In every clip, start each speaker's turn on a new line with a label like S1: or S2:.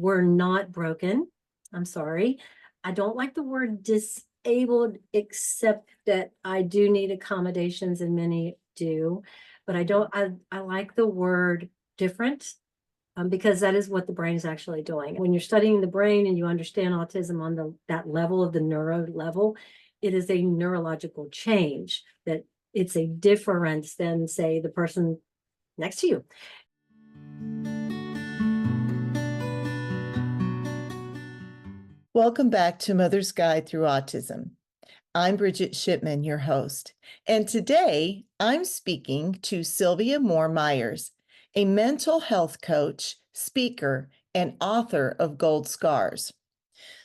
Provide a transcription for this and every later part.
S1: We're not broken. I'm sorry. I don't like the word disabled, except that I do need accommodations and many do. But I like the word different, because that is what the brain is actually doing. When you're studying the brain and you understand autism on that level of the neuro level, it is a neurological change, that it's a difference than, say, the person next to you.
S2: Welcome back to Mother's Guide Through Autism. I'm Bridget Shipman, your host, and today I'm speaking to Sylvia Moore Myers, a mental health coach, speaker, and author of Gold Scars.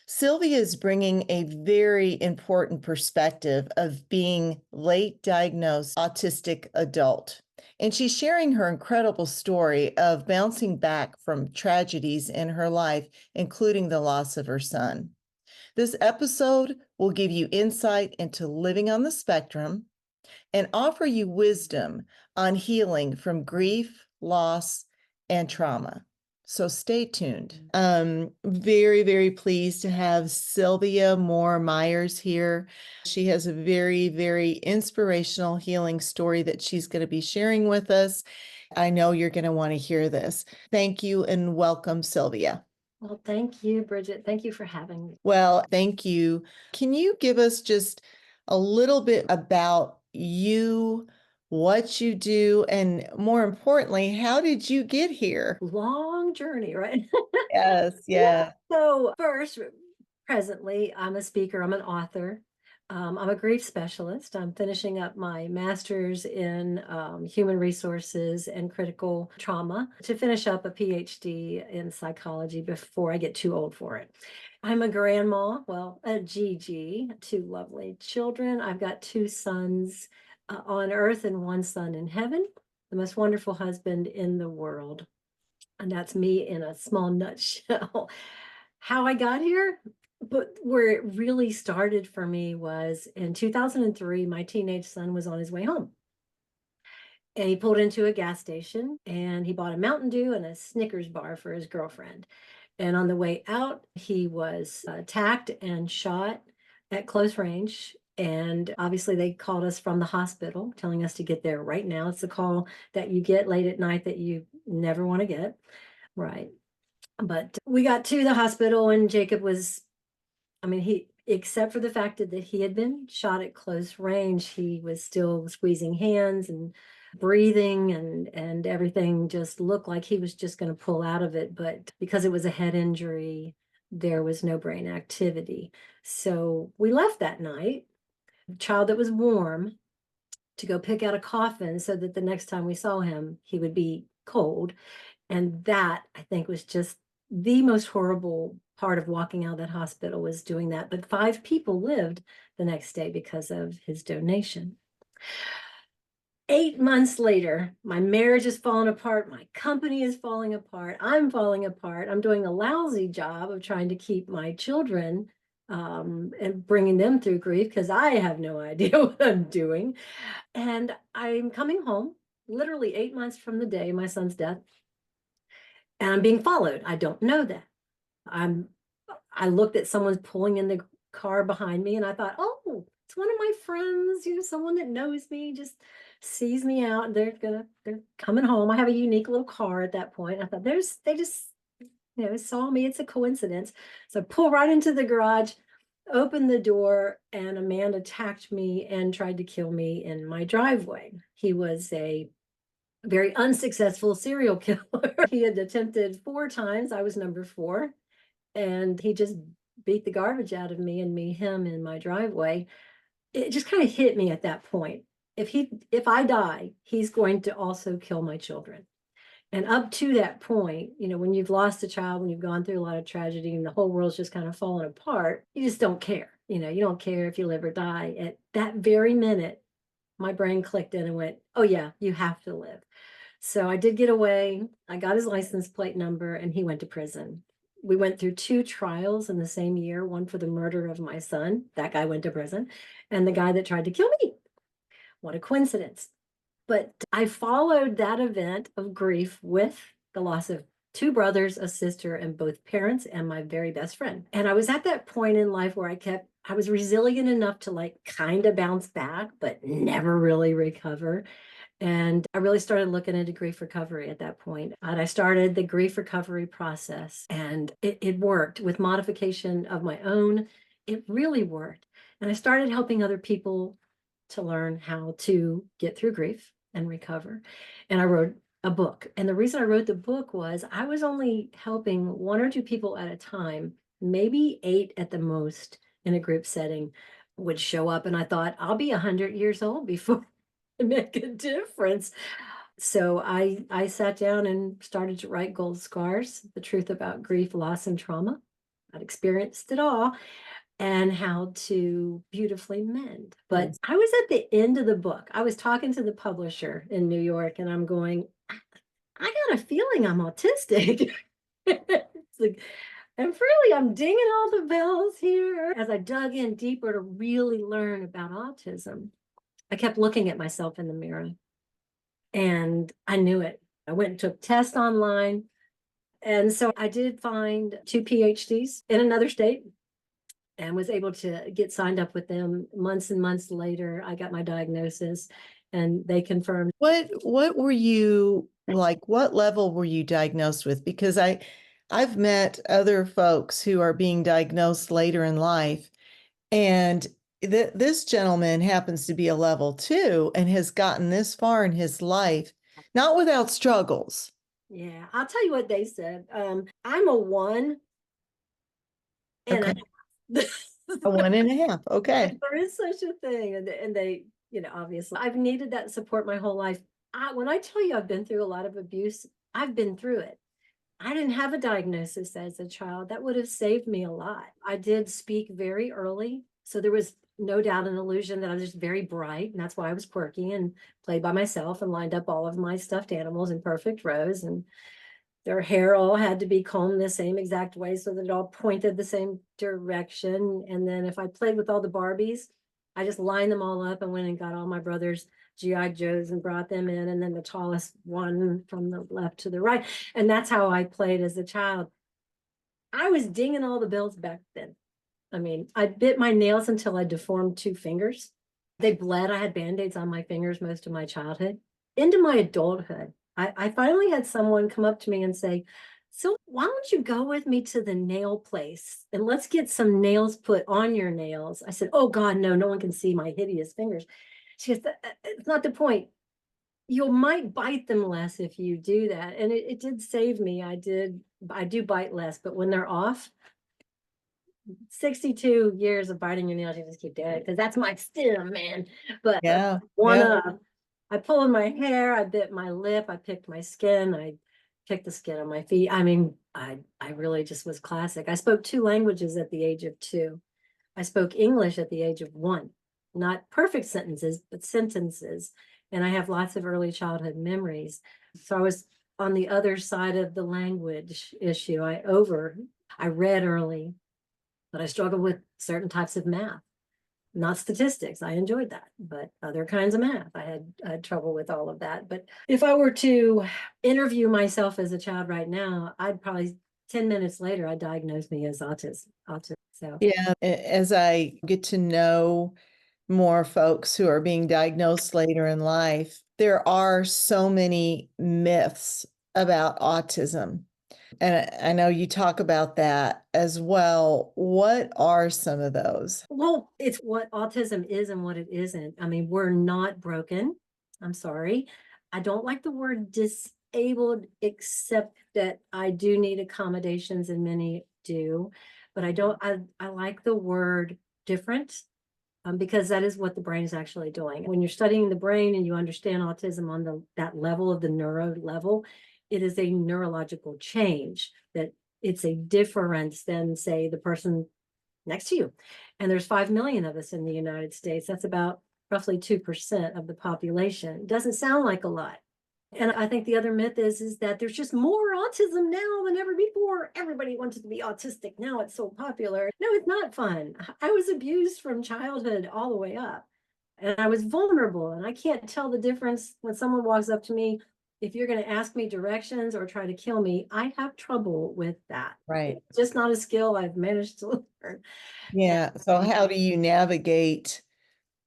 S2: Sylvia is bringing a very important perspective of being late diagnosed autistic adult. And she's sharing her incredible story of bouncing back from tragedies in her life, including the loss of her son. This episode will give you insight into living on the spectrum and offer you wisdom on healing from grief, loss, and trauma. So stay tuned. Very, very pleased to have Sylvia Moore Myers here. She has a very, very inspirational healing story that she's going to be sharing with us. I know you're going to want to hear this. Thank you and welcome, Sylvia.
S1: Well, thank you, Bridget. Thank you for having me.
S2: Well, thank you. Can you give us just a little bit about you, what you do, and more importantly, how did you get here?
S1: Long journey, right?
S2: Yes,
S1: Yeah.
S2: yeah.
S1: So first, presently, I'm a speaker, I'm an author. I'm a grief specialist. I'm finishing up my master's in human resources and critical trauma to finish up a PhD in psychology before I get too old for it. I'm a grandma, well, a Gigi, two lovely children. I've got two sons on earth and one son in heaven, the most wonderful husband in the world. And that's me in a small nutshell. How I got here, but where it really started for me was in 2003, my teenage son was on his way home. And he pulled into a gas station and he bought a Mountain Dew and a Snickers bar for his girlfriend. And on the way out, he was attacked and shot at close range. And obviously, they called us from the hospital, telling us to get there right now. It's a call that you get late at night that you never want to get. Right. But we got to the hospital and Jacob was, I mean, except for the fact that he had been shot at close range, he was still squeezing hands and breathing, and everything just looked like he was just going to pull out of it. But because it was a head injury, there was no brain activity. So we left that night, a child that was warm, to go pick out a coffin so that the next time we saw him, he would be cold. And that, I think, was just the most horrible part of walking out of that hospital, was doing that. But 5 people lived the next day because of his donation. 8 months later, my marriage is falling apart. My company is falling apart. I'm falling apart. I'm doing a lousy job of trying to keep my children and bringing them through grief, because I have no idea what I'm doing. And I'm coming home literally 8 months from the day of my son's death, and I'm being followed. I don't know that. I looked at someone pulling in the car behind me and I thought, oh, it's one of my friends, someone that knows me, just sees me out. They're coming home. I have a unique little car at that point. I thought they just, saw me. It's a coincidence. So I pull right into the garage, open the door, and a man attacked me and tried to kill me in my driveway. He was a very unsuccessful serial killer. He had attempted 4 times. I was number 4. And he just beat the garbage out of me and him in my driveway. It just kind of hit me at that point. If I die, he's going to also kill my children. And up to that point, when you've lost a child, when you've gone through a lot of tragedy and the whole world's just kind of falling apart, you just don't care. You don't care if you live or die. At that very minute, my brain clicked in and went, oh yeah, you have to live. So I did get away. I got his license plate number and he went to prison. We went through 2 trials in the same year, one for the murder of my son. That guy went to prison, and the guy that tried to kill me. What a coincidence. But I followed that event of grief with the loss of two brothers, a sister, and both parents, and my very best friend. And I was at that point in life where I was resilient enough to like kind of bounce back, but never really recover. And I really started looking into grief recovery at that point. And I started the grief recovery process, and it worked with modification of my own. It really worked. And I started helping other people to learn how to get through grief and recover. And I wrote a book. And the reason I wrote the book was I was only helping one or two people at a time, maybe eight at the most in a group setting would show up. And I thought, I'll be 100 years old before make a difference. So I sat down and started to write Gold Scars, the truth about grief, loss, and trauma. I'd experienced it all and how to beautifully mend. But I was at the end of the book. I was talking to the publisher in New York, and I'm going, I got a feeling I'm autistic. It's like, and really, I'm dinging all the bells here. As I dug in deeper to really learn about autism, I kept looking at myself in the mirror, and I knew it. I went and took tests online. And so I did find two PhDs in another state and was able to get signed up with them. Months and months later, I got my diagnosis and they confirmed.
S2: What were you like? What level were you diagnosed with? Because I've met other folks who are being diagnosed later in life, and this gentleman happens to be a level 2 and has gotten this far in his life, not without struggles.
S1: Yeah, I'll tell you what they said. I'm a 1 and
S2: Okay.
S1: a
S2: A 1.5. Okay.
S1: there is such a thing. And they, obviously, I've needed that support my whole life. When I tell you I've been through a lot of abuse, I've been through it. I didn't have a diagnosis as a child. That would have saved me a lot. I did speak very early. So there was no doubt an illusion that I was just very bright. And that's why I was quirky and played by myself and lined up all of my stuffed animals in perfect rows. And their hair all had to be combed the same exact way so that it all pointed the same direction. And then if I played with all the Barbies, I just lined them all up and went and got all my brothers' GI Joes and brought them in, and then the tallest one from the left to the right. And that's how I played as a child. I was dinging all the bells back then. I mean, I bit my nails until I deformed 2 fingers. They bled. I had band-aids on my fingers most of my childhood. Into my adulthood, I finally had someone come up to me and say, so why don't you go with me to the nail place and let's get some nails put on your nails? I said, oh God, no, no one can see my hideous fingers. She goes, it's not the point. You might bite them less if you do that. And it did save me. I do bite less, but when they're off, 62 years of biting your nails, you just keep doing it because that's my stem, man. But
S2: Yeah.
S1: one
S2: Yeah.
S1: I pulled my hair, I bit my lip, I picked my skin, I picked the skin on my feet. I mean, I really just was classic. I spoke 2 languages at the age of 2. I spoke English at the age of 1, not perfect sentences, but sentences. And I have lots of early childhood memories. So I was on the other side of the language issue. I read early, but I struggled with certain types of math, not statistics. I enjoyed that, but other kinds of math. I had trouble with all of that. But if I were to interview myself as a child right now, I'd probably 10 minutes later, I'd diagnose me as autism. So
S2: Yeah. As I get to know more folks who are being diagnosed later in life, there are so many myths about autism. And I know you talk about that as well. What are some of those?
S1: well, it's what autism is and what it isn't. I mean, we're not broken. I'm sorry. I don't like the word disabled, except that I do need accommodations and many do. But I like the word different, because that is what the brain is actually doing. When you're studying the brain and you understand autism on that level of the neuro level, it is a neurological change that it's a difference than, say, the person next to you. And there's 5 million of us in the United States. That's about roughly 2% of the population. Doesn't sound like a lot. And I think the other myth is that there's just more autism now than ever before. Everybody wants to be autistic. Now it's so popular. No, it's not fun. I was abused from childhood all the way up. And I was vulnerable. And I can't tell the difference when someone walks up to me If you're going to ask me directions or try to kill me, I have trouble with that.
S2: Right.
S1: It's just not a skill I've managed to learn.
S2: Yeah. So how do you navigate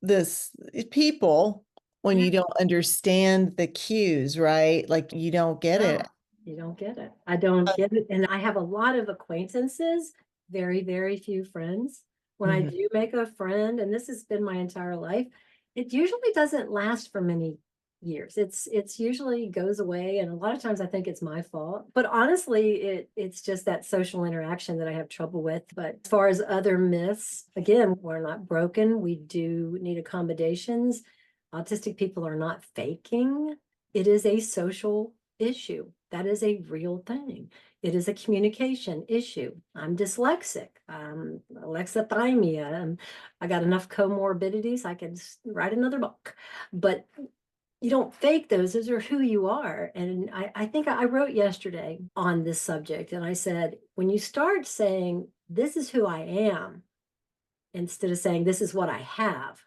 S2: this people when
S1: Yeah.
S2: you don't understand the cues, right? Like you don't get
S1: No,
S2: it.
S1: you don't get it. I don't get it. And I have a lot of acquaintances, very, very few friends. When I
S2: Mhm.
S1: do make a friend, and this has been my entire life, it usually doesn't last for many years. It's usually goes away. And a lot of times I think it's my fault. But honestly, it's just that social interaction that I have trouble with. But as far as other myths, again, we're not broken. We do need accommodations. Autistic people are not faking. It is a social issue. That is a real thing. It is a communication issue. I'm dyslexic, alexithymia, and I got enough comorbidities. I could write another book, but you don't fake those. Those are who you are. And I think I wrote yesterday on this subject, and I said, when you start saying, this is who I am, instead of saying, this is what I have,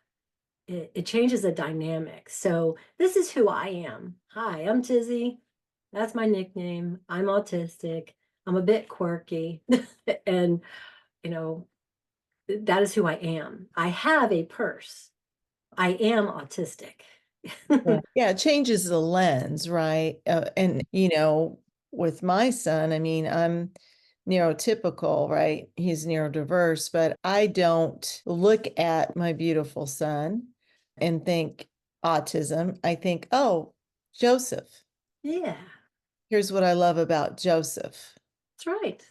S1: it changes the dynamic. So this is who I am. Hi, I'm Tizzy. That's my nickname. I'm autistic. I'm a bit quirky. And, you know, that is who I am. I have a purse. I am autistic.
S2: Yeah. Yeah, it changes the lens, right? And with my son, I mean, I'm neurotypical, right? He's neurodiverse, but I don't look at my beautiful son and think autism. I think, oh, Joseph.
S1: Yeah,
S2: Here's what I love about Joseph.
S1: that's right.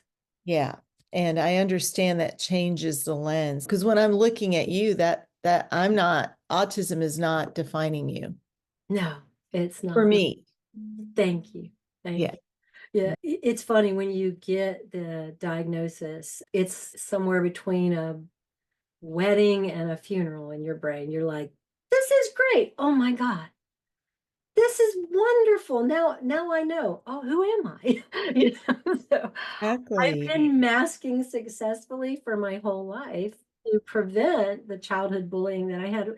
S2: Yeah. And I understand that changes the lens because when I'm looking at you, that I'm not, autism is not defining you
S1: No, it's
S2: for
S1: not.
S2: me.
S1: Thank you. Thank
S2: Yeah.
S1: you. Yeah, it's funny when you get the diagnosis, it's somewhere between a wedding and a funeral in your brain. You're like, this is great. Oh my God. This is wonderful. Now I know. Oh, who am I? So I've
S2: Exactly.
S1: been masking successfully for my whole life to prevent the childhood bullying that I had.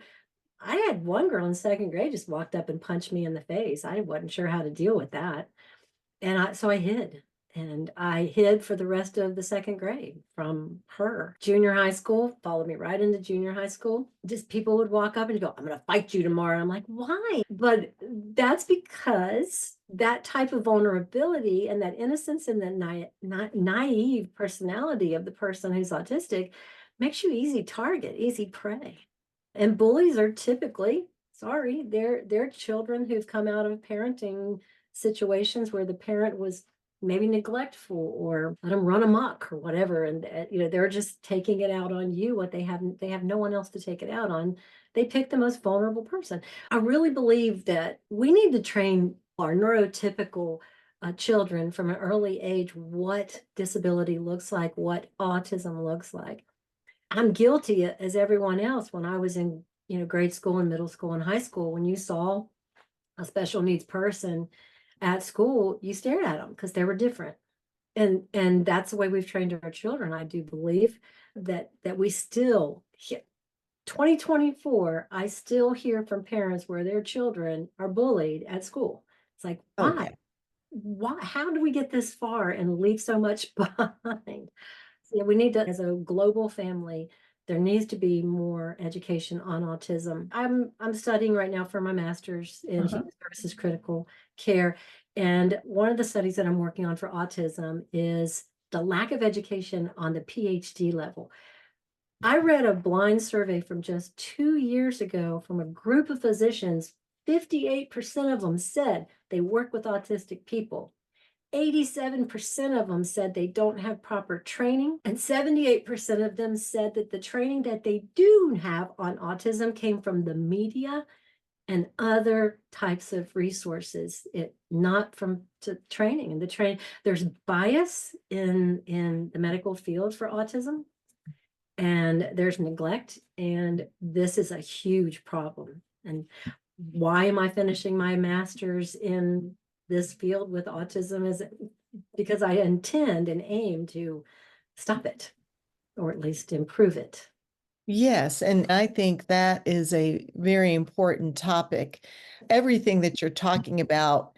S1: I had one girl in second grade just walked up and punched me in the face. I wasn't sure how to deal with that. And so I hid. And I hid for the rest of the second grade from her. Junior high school followed me right into junior high school. Just people would walk up and go, I'm going to fight you tomorrow. And I'm like, why? But that's because that type of vulnerability and that innocence and the naive personality of the person who's autistic makes you easy target, easy prey. And bullies are typically, sorry, they're children who've come out of parenting situations where the parent was maybe neglectful or let them run amok or whatever. And they're just taking it out on you. What they have no one else to take it out on. They pick the most vulnerable person. I really believe that we need to train our neurotypical children from an early age what disability looks like, what autism looks like. I'm guilty as everyone else when I was in, grade school and middle school and high school. When you saw a special needs person at school, you stared at them because they were different. And that's the way we've trained our children. I do believe that we still 2024, I still hear from parents where their children are bullied at school. It's like,
S2: Oh,
S1: why?
S2: yeah.
S1: Why? How do we get this far and leave so much behind? Yeah, we need to, as a global family, there needs to be more education on autism. I'm studying right now for my master's in
S2: Uh-huh.
S1: human services critical care. And one of the studies that I'm working on for autism is the lack of education on the PhD level. I read a blind survey from just 2 years ago from a group of physicians. 58% of them said they work with autistic people. 87% of them said they don't have proper training, and 78% of them said that the training that they do have on autism came from the media and other types of resources, not from training. And there's bias in the medical field for autism, and there's neglect, and this is a huge problem. And why am I finishing my master's in this field with autism? Is because I intend and aim to stop it, or at least improve it.
S2: Yes, and I think that is a very important topic. Everything that you're talking about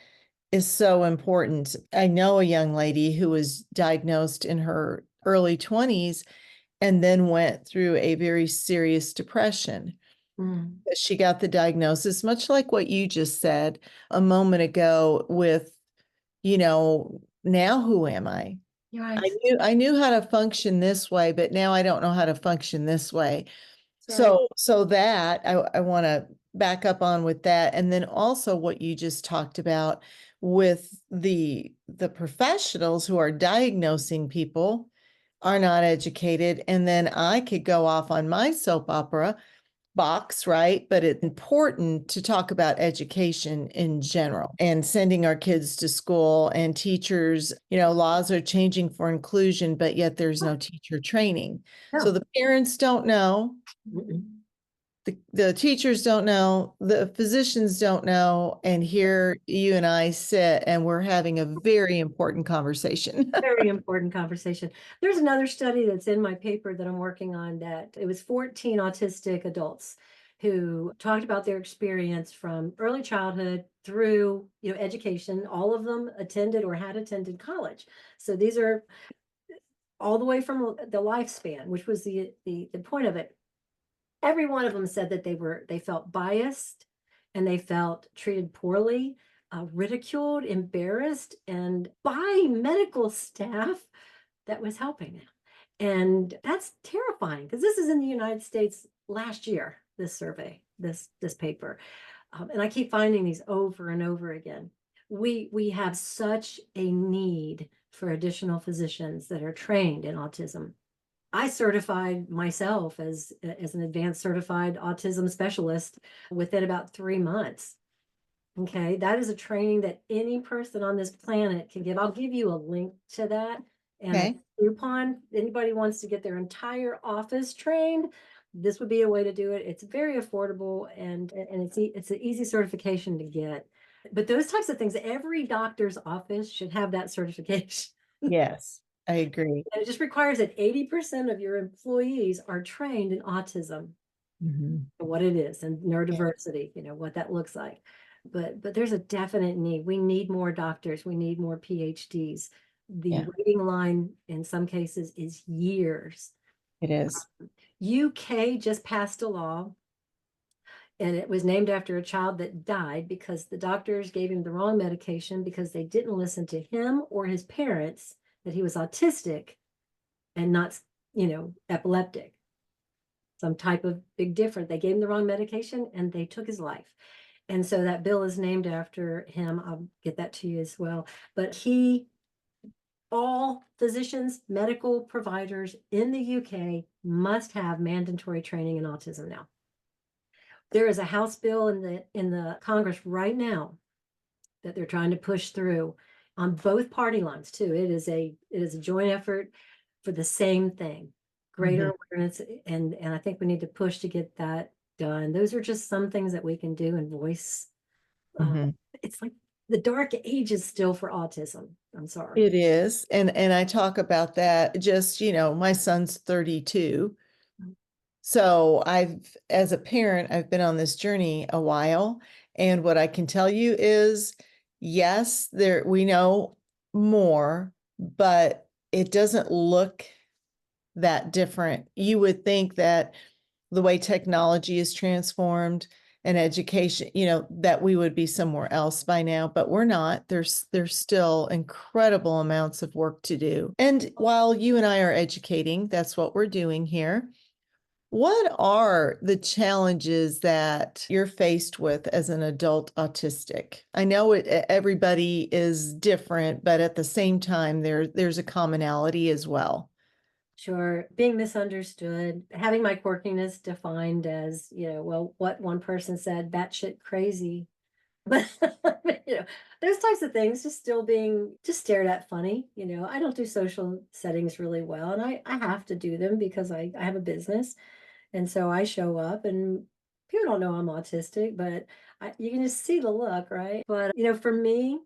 S2: is so important. I know a young lady who was diagnosed in her early 20s and then went through a very serious depression.
S1: Mm,
S2: She got the diagnosis, much like what you just said a moment ago with, now who am I?
S1: you're
S2: I
S1: right.
S2: knew how to function this way, but now I don't know how to function this way.
S1: That's right.
S2: So that I want to back up on with that. And then also what you just talked about with the professionals who are diagnosing people are not educated. And then I could go off on my soap opera box, right? But it's important to talk about education in general and sending our kids to school and teachers. Laws are changing for inclusion, but yet there's no teacher training. So
S1: No.
S2: the parents don't know,
S1: Mm-mm.
S2: the teachers don't know, the physicians don't know, and here you and I sit and we're having a very important conversation.
S1: Very important conversation. There's another study that's in my paper that I'm working on that it was 14 autistic adults who talked about their experience from early childhood through, education. All of them attended or had attended college. So these are all the way from the lifespan, which was the point of it. Every one of them said that they felt biased and they felt treated poorly, ridiculed, embarrassed, and by medical staff that was helping them. And that's terrifying because this is in the United States last year, this survey, this paper. And I keep finding these over and over again. We have such a need for additional physicians that are trained in autism. I certified myself as an advanced certified autism specialist within about 3 months. Okay, that is a training that any person on this planet can give. I'll give you a link to that and a
S2: Okay.
S1: coupon. Anybody wants to get their entire office trained, this would be a way to do it. It's very affordable and it's an easy certification to get. But those types of things, every doctor's office should have that certification.
S2: Yes, I agree.
S1: And it just requires that 80% of your employees are trained in autism,
S2: Mhm.
S1: what it is, and
S2: Yeah.
S1: neurodiversity, what that looks like. But there's a definite need. We need more doctors. We need more PhDs. The
S2: Yeah,
S1: waiting line in some cases is years.
S2: it is.
S1: UK just passed a law, and it was named after a child that died because the doctors gave him the wrong medication because they didn't listen to him or his parents that he was autistic and not, epileptic. Some type of big difference. They gave him the wrong medication and they took his life. And so that bill is named after him. I'll get that to you as well. But all physicians, medical providers in the UK must have mandatory training in autism now. There is a House bill in the Congress right now that they're trying to push through on both party lines too. It is a joint effort for the same thing, greater
S2: Mhm,
S1: awareness, and I think we need to push to get that done. Those are just some things that we can do and voice. Uh,
S2: mhm.
S1: it's like the dark ages still for autism. I'm sorry.
S2: It is. And I talk about that just, my son's 32. So as a parent, I've been on this journey a while. And what I can tell you is, yes, we know more, but it doesn't look that different. You would think that the way technology is transformed and education, that we would be somewhere else by now, but we're not. There's still incredible amounts of work to do. And while you and I are educating, that's what we're doing here. What are the challenges that you're faced with as an adult autistic? I know everybody is different, but at the same time, there's a commonality as well.
S1: Sure, being misunderstood, having my quirkiness defined as, well, what one person said, batshit crazy. But those types of things just still being just stared at funny. I don't do social settings really well, and I have to do them because I have a business, and so I show up, and people don't know I'm autistic, but you can just see the look, right? But for me,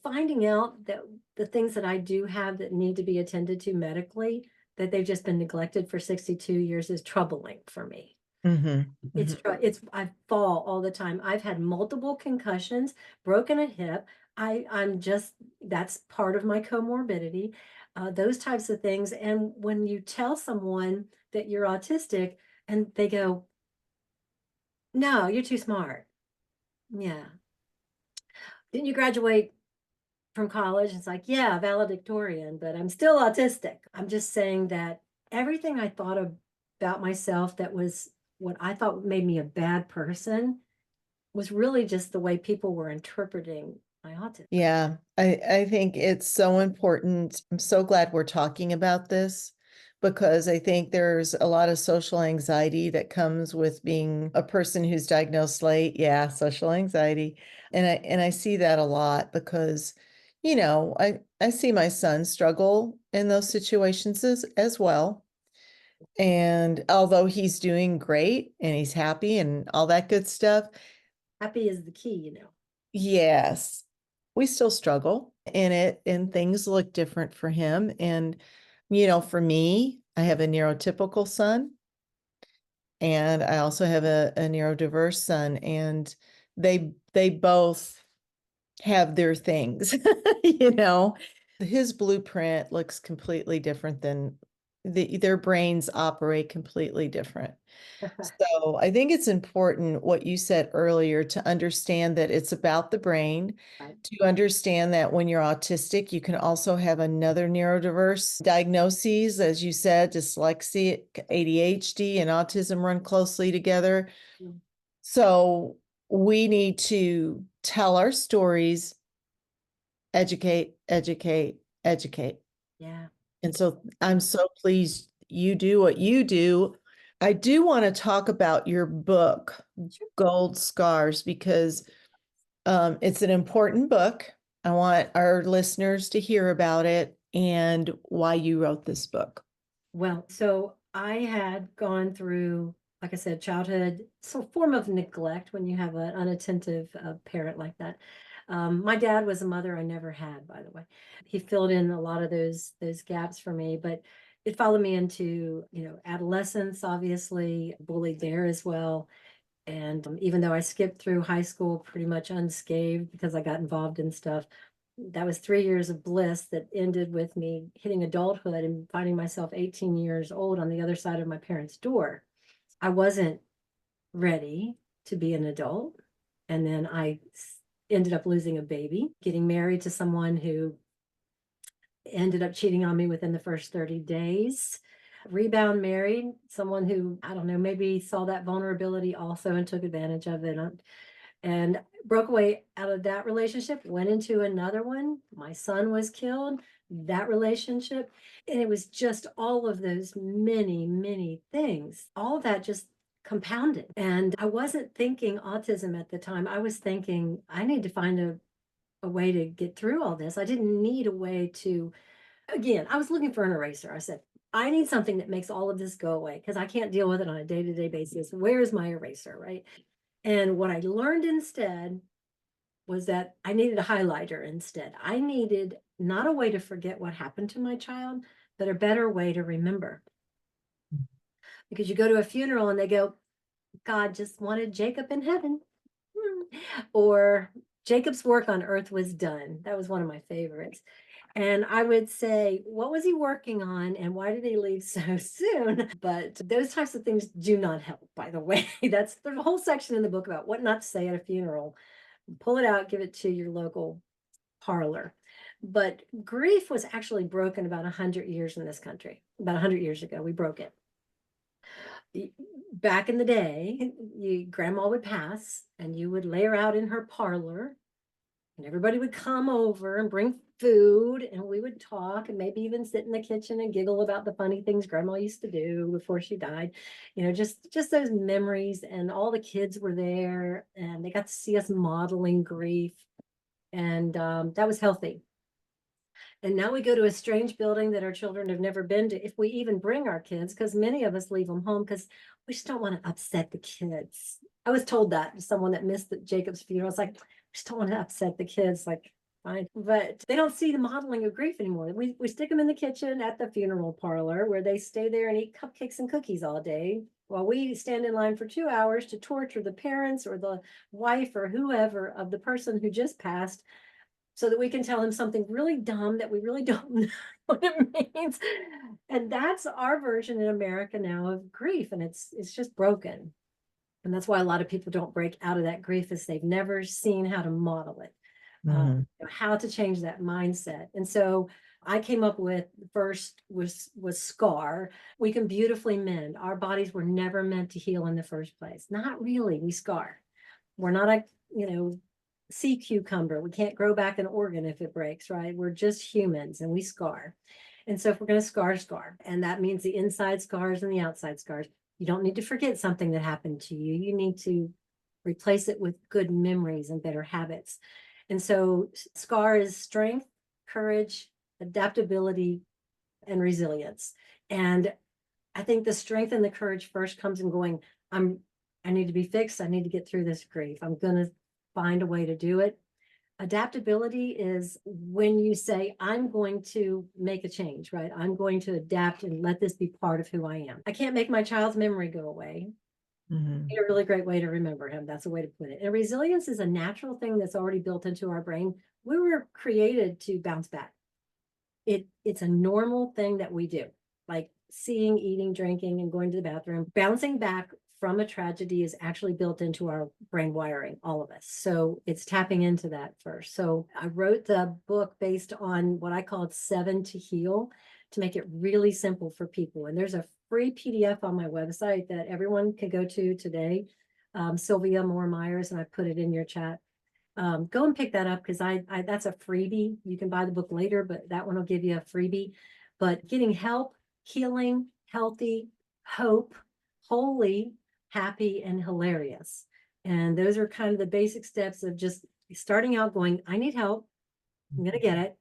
S1: finding out that the things that I do have that need to be attended to medically, that they've just been neglected for 62 years is troubling for me.
S2: Mhm,
S1: It's
S2: mhm.
S1: I fall all the time. I've had multiple concussions, broken a hip. I'm just that's part of my comorbidity, those types of things. And when you tell someone that you're autistic and they go, "No, you're too smart." Yeah. Didn't you graduate from college? It's like, yeah, valedictorian, but I'm still autistic. I'm just saying that everything I thought about myself that was what I thought made me a bad person was really just the way people were interpreting my autism.
S2: Yeah, I think it's so important. I'm so glad we're talking about this because I think there's a lot of social anxiety that comes with being a person who's diagnosed late. Yeah, social anxiety. And I see that a lot because, I see my son struggle in those situations as well. And although he's doing great and he's happy and all that good stuff,
S1: Happy is the key,
S2: yes, we still struggle in it, and things look different for him. And, for me, I have a neurotypical son, and I also have a neurodiverse son, and they both have their things, you know. His blueprint looks completely different than their brains operate completely different. So I think it's important what you said earlier to understand that it's about the brain,
S1: Right.
S2: to understand that when you're autistic, you can also have another neurodiverse diagnoses, as you said, dyslexia, ADHD, and autism run closely together.
S1: Mm.
S2: So we need to tell our stories, educate, educate, educate.
S1: Yeah.
S2: And so I'm so pleased you do what you do. I do want to talk about your book,
S1: Sure.
S2: Gold Scars, because it's an important book. I want our listeners to hear about it and why you wrote this book.
S1: Well, so I had gone through, like I said, childhood, so form of neglect when you have an unattentive parent like that. My dad was a mother I never had, by the way. He filled in a lot of those gaps for me, but it followed me into, adolescence, obviously, bullied there as well. And even though I skipped through high school pretty much unscathed because I got involved in stuff, that was 3 years of bliss that ended with me hitting adulthood and finding myself 18 years old on the other side of my parents' door. I wasn't ready to be an adult. And then ended up losing a baby, getting married to someone who ended up cheating on me within the first 30 days. Rebound married someone who, I don't know, maybe saw that vulnerability also and took advantage of it. And broke away out of that relationship, went into another one. My son was killed, that relationship. And it was just all of those many, many things. All of that just compounded. And I wasn't thinking autism at the time. I was thinking, I need to find a way to get through all this. I didn't need a way to, again, I was looking for an eraser. I said, I need something that makes all of this go away because I can't deal with it on a day to day basis. Where is my eraser? Right. And what I learned instead was that I needed a highlighter instead. I needed not a way to forget what happened to my child, but a better way to remember. Because you go to a funeral and they go, God just wanted Jacob in heaven. Or Jacob's work on earth was done. That was one of my favorites. And I would say, what was he working on and why did he leave so soon? But those types of things do not help, by the way. There's a whole section in the book about what not to say at a funeral. Pull it out, give it to your local parlor. But grief was actually broken about 100 years in this country. About 100 years ago, we broke it. Back in the day, grandma would pass and you would lay her out in her parlor and everybody would come over and bring food and we would talk and maybe even sit in the kitchen and giggle about the funny things grandma used to do before she died. Just those memories, and all the kids were there and they got to see us modeling grief, and that was healthy. And now we go to a strange building that our children have never been to, if we even bring our kids, because many of us leave them home because we just don't want to upset the kids. I was told that someone that missed Jacob's funeral. I was like, we just don't want to upset the kids. Like, fine. But they don't see the modeling of grief anymore. We stick them in the kitchen at the funeral parlor where they stay there and eat cupcakes and cookies all day. while we stand in line for 2 hours to torture the parents or the wife or whoever of the person who just passed so that we can tell them something really dumb that we really don't know what it means. And that's our version in America now of grief. And it's just broken. And that's why a lot of people don't break out of that grief, is they've never seen how to model it,
S2: Mhm.
S1: how to change that mindset. And so I came up with, first was SCAR. We can beautifully mend. Our bodies were never meant to heal in the first place. Not really. We scar. We're not a, sea cucumber. We can't grow back an organ if it breaks, right? We're just humans and we scar. And so if we're going to scar, and that means the inside scars and the outside scars, you don't need to forget something that happened to you. You need to replace it with good memories and better habits. And so SCAR is strength, courage, adaptability, and resilience. And I think the strength and the courage first comes in going, I need to be fixed. I need to get through this grief. I'm going to find a way to do it. Adaptability is when you say, I'm going to make a change, right? I'm going to adapt and let this be part of who I am. I can't make my child's memory go away.
S2: Mhm.
S1: A really great way to remember him. That's a way to put it. And resilience is a natural thing that's already built into our brain. We were created to bounce back. It's a normal thing that we do, like seeing, eating, drinking, and going to the bathroom. Bouncing back from a tragedy is actually built into our brain wiring, all of us. So it's tapping into that first. So I wrote the book based on what I called 7 to Heal, to make it really simple for people. And there's a free PDF on my website that everyone can go to today. Sylvia Moore Myers, and I put it in your chat. Go and pick that up, because I that's a freebie. You can buy the book later, but that one will give you a freebie. But getting help, healing, healthy, hope, holy, happy, and hilarious. And those are kind of the basic steps of just starting out going, I need help. I'm going to get it.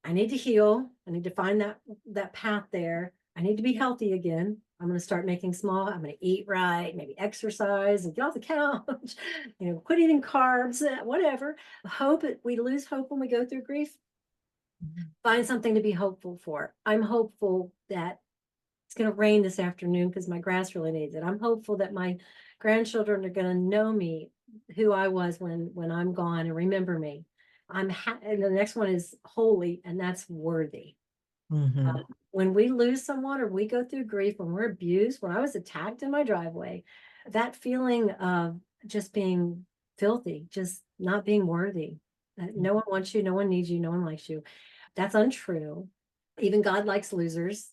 S1: I need to heal. I need to find that path there. I need to be healthy again. I'm going to start making small. I'm going to eat right, maybe exercise and get off the couch, quit eating carbs, whatever. Hope, we lose hope when we go through grief. Find something to be hopeful for. I'm hopeful that it's going to rain this afternoon because my grass really needs it. I'm hopeful that my grandchildren are going to know me, who I was when I'm gone, and remember me. And the next one is holy, and that's worthy.
S2: Mhm.
S1: When we lose someone or we go through grief, when we're abused, when I was attacked in my driveway, that feeling of just being filthy, just not being worthy. No one wants you, no one needs you, no one likes you. That's untrue. Even God likes losers,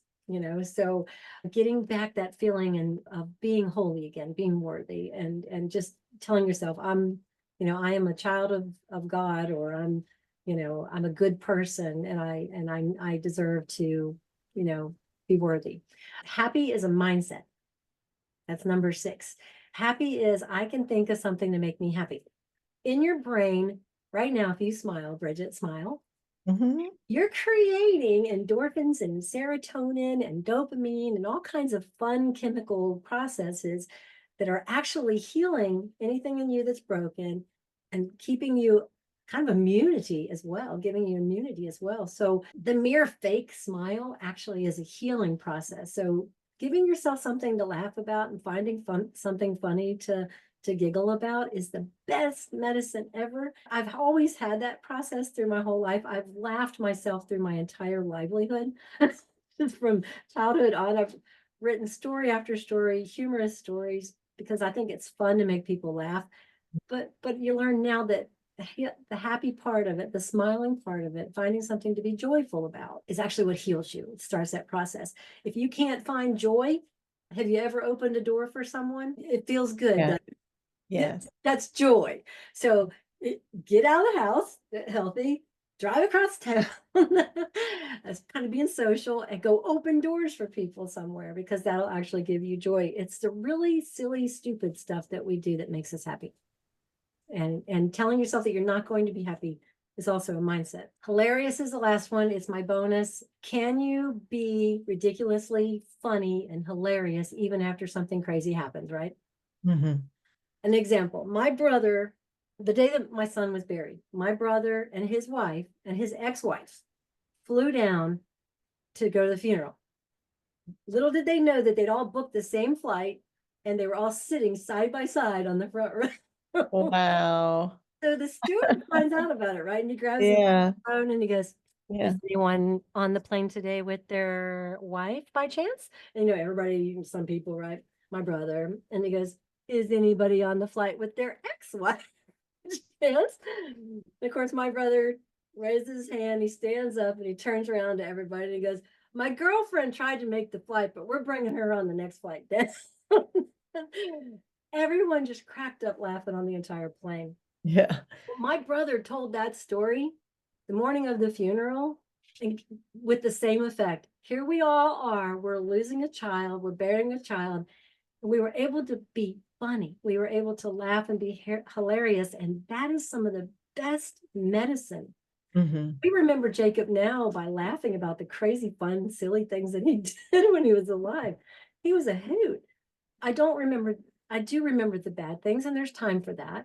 S1: so getting back that feeling and of being holy again, being worthy, and just telling yourself, I am a child of God, or I'm a good person, and I deserve to, be worthy. Happy is a mindset. That's number 6. Happy is, I can think of something to make me happy. In your brain right now, if you smile, Bridget, smile,
S2: Mhm.
S1: you're creating endorphins and serotonin and dopamine and all kinds of fun chemical processes that are actually healing anything in you that's broken and keeping you kind of immunity as well, giving you immunity as well. So the mere fake smile actually is a healing process. So giving yourself something to laugh about and finding something funny to giggle about is the best medicine ever. I've always had that process through my whole life. I've laughed myself through my entire livelihood. Just from childhood on, I've written story after story, humorous stories, because I think it's fun to make people laugh. But you learn now that the happy part of it, the smiling part of it, finding something to be joyful about, is actually what heals you. It starts that process. If you can't find joy, have you ever opened a door for someone? It feels good.
S2: Yeah. Yes.
S1: That's joy. So get out of the house, healthy, drive across town. That's kind of being social, and go open doors for people somewhere, because that'll actually give you joy. It's the really silly, stupid stuff that we do that makes us happy. And telling yourself that you're not going to be happy is also a mindset. Hilarious is the last one. It's my bonus. Can you be ridiculously funny and hilarious even after something crazy happens, right?
S2: Mhm.
S1: An example, my brother, the day that my son was buried, my brother and his wife and his ex-wife flew down to go to the funeral. Little did they know that they'd all booked the same flight and they were all sitting side by side on the front row.
S2: Wow.
S1: So the steward finds out about it, right? And he grabs his
S2: Yeah.
S1: phone and he goes,
S2: Yeah.
S1: "Is anyone on the plane today with their wife by chance?" And everybody, some people, right? My brother. And he goes, "Is anybody on the flight with their ex-wife?" Chance. Of course, my brother raises his hand, he stands up and he turns around to everybody and he goes, "My girlfriend tried to make the flight, but we're bringing her on the next flight." Everyone just cracked up laughing on the entire plane.
S2: Yeah.
S1: My brother told that story the morning of the funeral, and with the same effect. Here we all are, we're losing a child, we're burying a child, and we were able to be funny. We were able to laugh and be hilarious, and that is some of the best medicine.
S2: Hmm.
S1: We remember Jacob now by laughing about the crazy, fun, silly things that he did when he was alive. He was a hoot. I don't remember, I do remember the bad things, and there's time for that.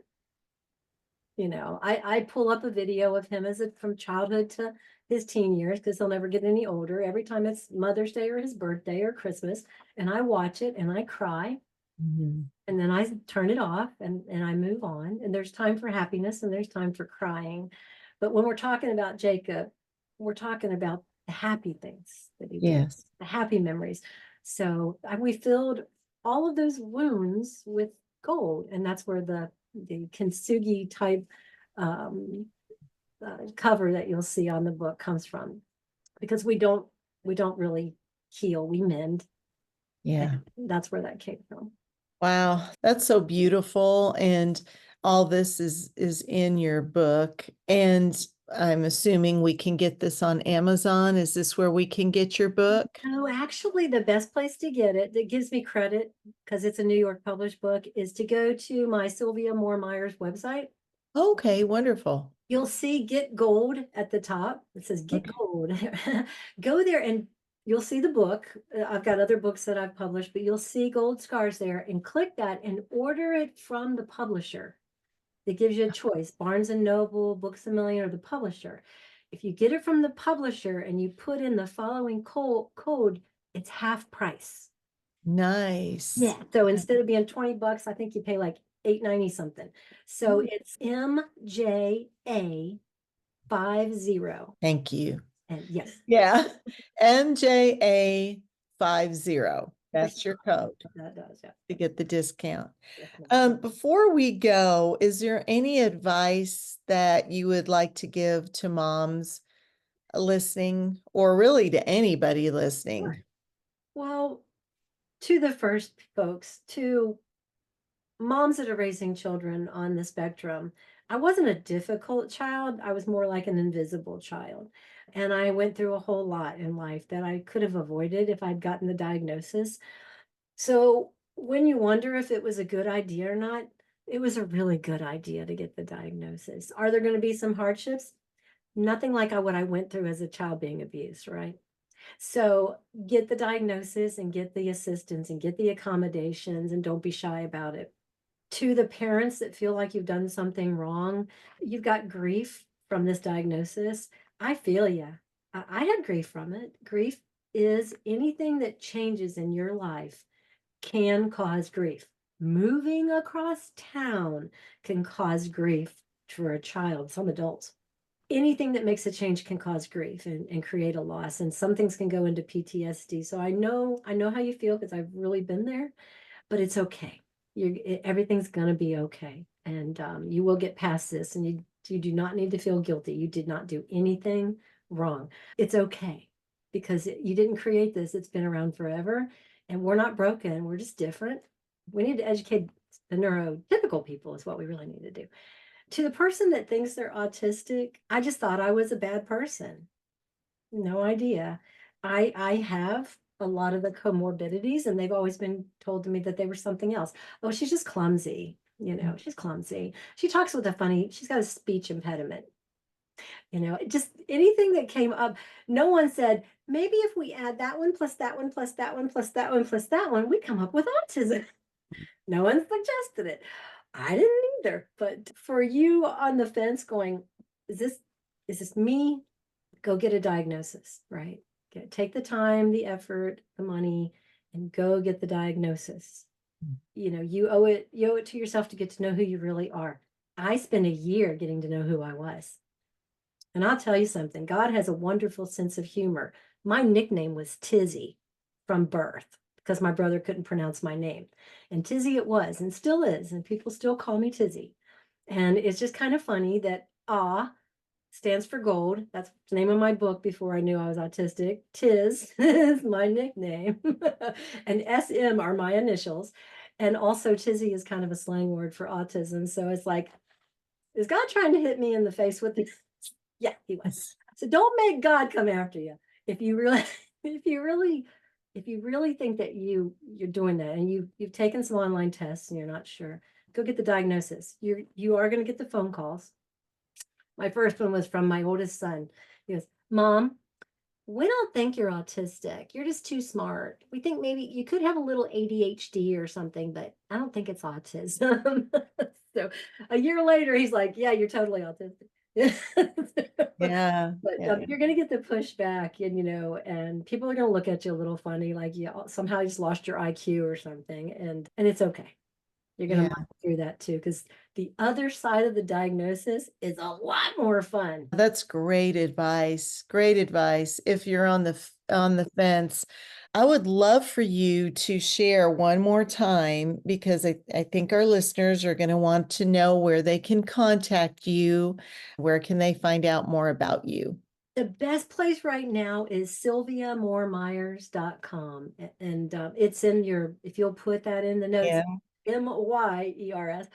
S1: I pull up a video of him from childhood to his teen years because he'll never get any older. Every time it's Mother's Day or his birthday or Christmas, and I watch it and I cry,
S2: Hmm.
S1: and then I turn it off and I move on. And there's time for happiness and there's time for crying. But when we're talking about Jacob, we're talking about the happy things that he did,
S2: Yes.
S1: the happy memories. So we filled all of those wounds with gold, and that's where the kintsugi type um, cover that you'll see on the book comes from, because we don't really heal, we mend,
S2: Yeah.
S1: and that's where that came from.
S2: Wow, that's so beautiful. And all this is in your book. And I'm assuming we can get this on Amazon. Is this where we can get your book?
S1: No, actually, the best place to get it, that gives me credit because it's a New York published book, is to go to my Sylvia Moore Myers website.
S2: Okay, wonderful.
S1: You'll see Get Gold at the top. It says Get
S2: Okay.
S1: Gold. Go there and you'll see the book. I've got other books that I've published, but you'll see Gold Scars there, and click that and order it from the publisher. It gives you a choice, Barnes and Noble, Books a Million, or the publisher. If you get it from the publisher and you put in the following code, it's half price.
S2: Nice.
S1: Yeah. So instead of being $20, I think you pay like $8.90 something. So it's MJA 50.
S2: Thank you.
S1: And yes,
S2: Yeah. MJA50. That's your code
S1: that does. Yeah.
S2: to get the discount.
S1: Definitely.
S2: Before we go, is there any advice that you would like to give to moms listening, or really to anybody listening?
S1: Well, to the first folks, to moms that are raising children on the spectrum, I wasn't a difficult child. I was more like an invisible child. And I went through a whole lot in life that I could have avoided if I'd gotten the diagnosis. So when you wonder if it was a good idea or not, it was a really good idea to get the diagnosis. Are there going to be some hardships? Nothing like what I went through as a child being abused, right? So get the diagnosis and get the assistance and get the accommodations, and don't be shy about it. To the parents that feel like you've done something wrong, you've got grief from this diagnosis. I feel you. I had grief from it. Grief is anything that changes in your life can cause grief. Moving across town can cause grief for a child, some adults. Anything that makes a change can cause grief and create a loss. And some things can go into PTSD. So I know how you feel because I've really been there, but it's okay. Everything's gonna be okay. And you will get past this, and you do not need to feel guilty. You did not do anything wrong. It's okay because you didn't create this. It's been around forever, and we're not broken. We're just different. We need to educate the neurotypical people is what we really need to do. To the person that thinks they're autistic, I just thought I was a bad person. No idea. I have a lot of the comorbidities, and they've always been told to me that they were something else. Oh, she's just clumsy. She's clumsy. She talks with she's got a speech impediment. Just anything that came up. No one said, maybe if we add that one plus that one plus that one plus that one plus that one, we come up with autism. No one suggested it. I didn't either. But for you on the fence going, is this me? Go get a diagnosis, right? Take the time, the effort, the money, and go get the diagnosis. You know, you owe it to yourself to get to know who you really are. I spent a year getting to know who I was. And I'll tell you something, God has a wonderful sense of humor. My nickname was Tizzy from birth because my brother couldn't pronounce my name. And Tizzy it was and still is, and people still call me Tizzy. And it's just kind of funny that stands for gold. That's the name of my book before I knew I was autistic. Tiz is my nickname. And SM are my initials. And also Tizzy is kind of a slang word for autism. So it's like, is God trying to hit me in the face with this? Yeah, he was. So don't make God come after you. If you really, if you really, if you really think that you're doing that and you've taken some online tests and you're not sure, go get the diagnosis. You are going to get the phone calls. My first one was from my oldest son. He goes, Mom, we don't think you're autistic. You're just too smart. We think maybe you could have a little ADHD or something, but I don't think it's autism. So a year later, he's like, yeah, you're totally autistic.
S2: Yeah,
S1: But
S2: yeah,
S1: you're going to get the pushback, and and people are going to look at you a little funny, like you somehow you just lost your IQ or something, and it's okay. You're going to
S2: yeah.
S1: muscle through that too, because the other side of the diagnosis is a lot more fun.
S2: That's great advice. Great advice. If you're on on the fence, I would love for you to share one more time because I think our listeners are going to want to know where they can contact you. Where can they find out more about you?
S1: The best place right now is sylviamooremyers.com. And it's in if you'll put that in the notes,
S2: Yeah.
S1: Myers.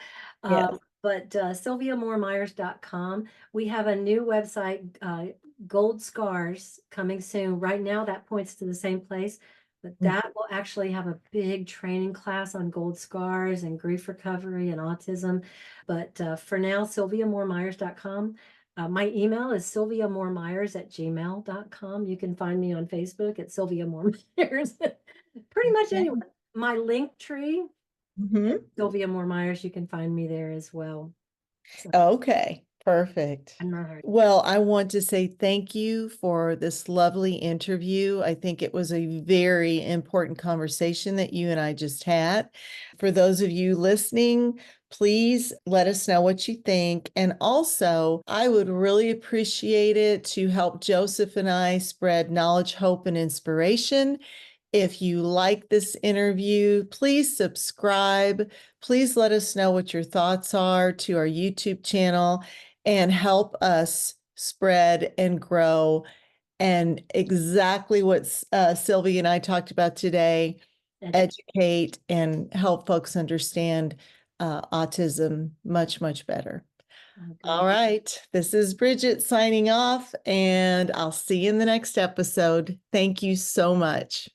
S2: Yes.
S1: But sylviamooremyers.com. We have a new website, Gold Scars, coming soon. Right now, that points to the same place, but that will actually have a big training class on gold scars and grief recovery and autism. But for now, sylviamooremyers.com. My email is sylviamooremyers@gmail.com. You can find me on Facebook at Sylvia Moore Myers. Pretty much
S2: Okay.
S1: anywhere. My link tree,
S2: Mhm.
S1: Sylvia Moore Myers, you can find me there as well. So
S2: Okay, perfect.
S1: I'm not hard.
S2: Well, I want to say thank you for this lovely interview. I think it was a very important conversation that you and I just had. For those of you listening, please let us know what you think. And also, I would really appreciate it to help Joseph and I spread knowledge, hope, and inspiration. If you like this interview, please subscribe. Please let us know what your thoughts are to our YouTube channel and help us spread and grow. And exactly what Sylvie and I talked about today, educate and help folks understand autism much, much better.
S1: Oh,
S2: All
S1: great.
S2: right. This is Bridget signing off, and I'll see you in the next episode. Thank you so much.